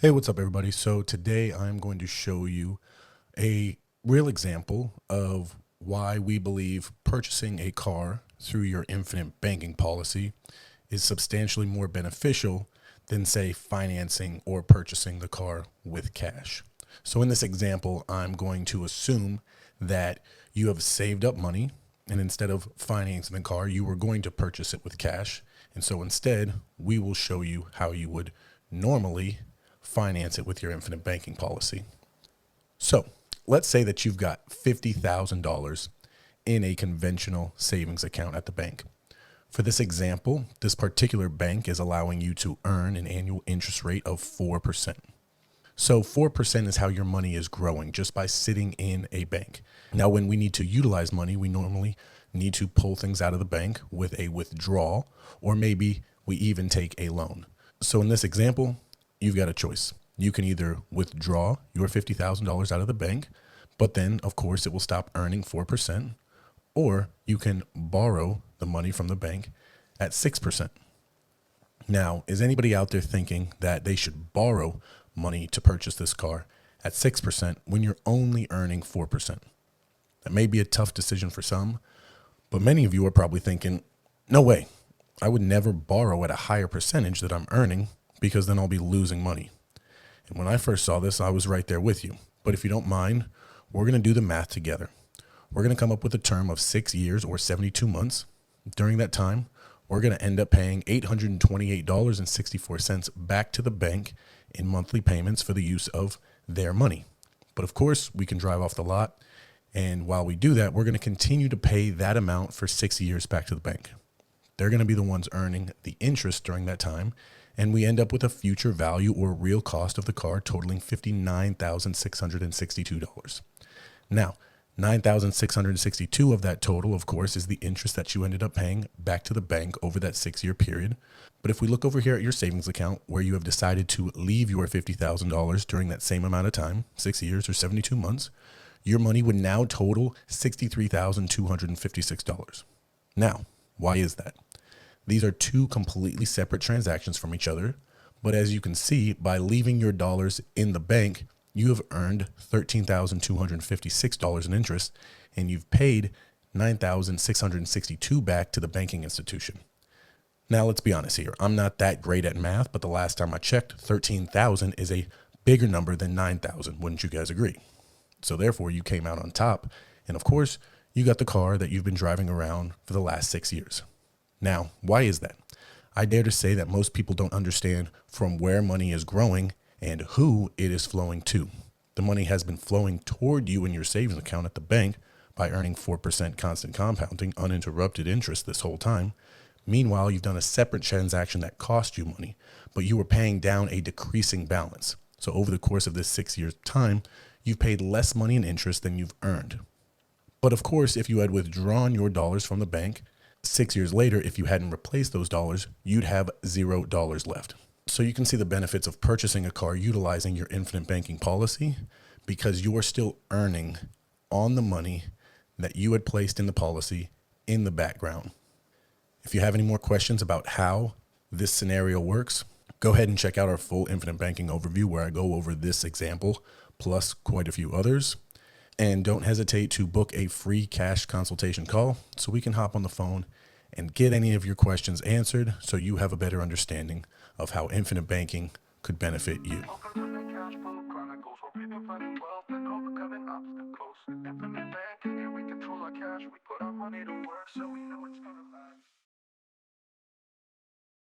Hey, what's up, everybody? So today I'm going to show you a real example of why we believe purchasing a car through your infinite banking policy is substantially more beneficial than, say, financing or purchasing the car with cash. So in this example, I'm going to assume that you have saved up money, and instead of financing the car, you were going to purchase it with cash. And so instead, we will show you how you would normally finance it with your infinite banking policy. So let's say that you've got $50,000 in a conventional savings account at the bank. For this example, this particular bank is allowing you to earn an annual interest rate of 4%. So 4% is how your money is growing just by sitting in a bank. Now, when we need to utilize money, we normally need to pull things out of the bank with a withdrawal, or maybe we even take a loan. So in this example, you've got a choice. You can either withdraw your $50,000 out of the bank, but then, of course, it will stop earning 4%, or you can borrow the money from the bank at 6%. Now, is anybody out there thinking that they should borrow money to purchase this car at 6% when you're only earning 4%? That may be a tough decision for some, but many of you are probably thinking, no way, I would never borrow at a higher percentage that I'm earning because then I'll be losing money. And when I first saw this, I was right there with you. But if you don't mind, we're going to do the math together. We're going to come up with a term of 6 years or 72 months. During that time, we're going to end up paying $828.64 back to the bank in monthly payments for the use of their money. But of course, we can drive off the lot. And while we do that, we're going to continue to pay that amount for 6 years back to the bank. They're going to be the ones earning the interest during that time. And we end up with a future value or real cost of the car totaling $59,662. Now, $9,662 of that total, of course, is the interest that you ended up paying back to the bank over that 6-year period. But if we look over here at your savings account where you have decided to leave your $50,000 during that same amount of time, 6 years or 72 months, your money would now total $63,256. Now, why is that? These are two completely separate transactions from each other, but as you can see, by leaving your dollars in the bank, you have earned $13,256 in interest, and you've paid $9,662 back to the banking institution. Now, let's be honest here. I'm not that great at math, but the last time I checked, 13,000 is a bigger number than 9,000. Wouldn't you guys agree? So therefore, you came out on top, and of course, you got the car that you've been driving around for the last 6 years. Now, why is that? I dare to say that most people don't understand from where money is growing and who it is flowing to. The money has been flowing toward you in your savings account at the bank by earning 4% constant compounding uninterrupted interest this whole time. Meanwhile, you've done a separate transaction that cost you money, but you were paying down a decreasing balance. So over the course of this 6 years time, you've paid less money in interest than you've earned. But of course, if you had withdrawn your dollars from the bank, 6 years later, if you hadn't replaced those dollars, you'd have $0 left. So you can see the benefits of purchasing a car utilizing your infinite banking policy because you are still earning on the money that you had placed in the policy in the background. If you have any more questions about how this scenario works, go ahead and check out our full infinite banking overview where I go over this example plus quite a few others. And don't hesitate to book a free cash consultation call so we can hop on the phone and get any of your questions answered so you have a better understanding of how infinite banking could benefit you. Infinite banking, yeah, we control our cash. We put our money to work, so we know it's gonna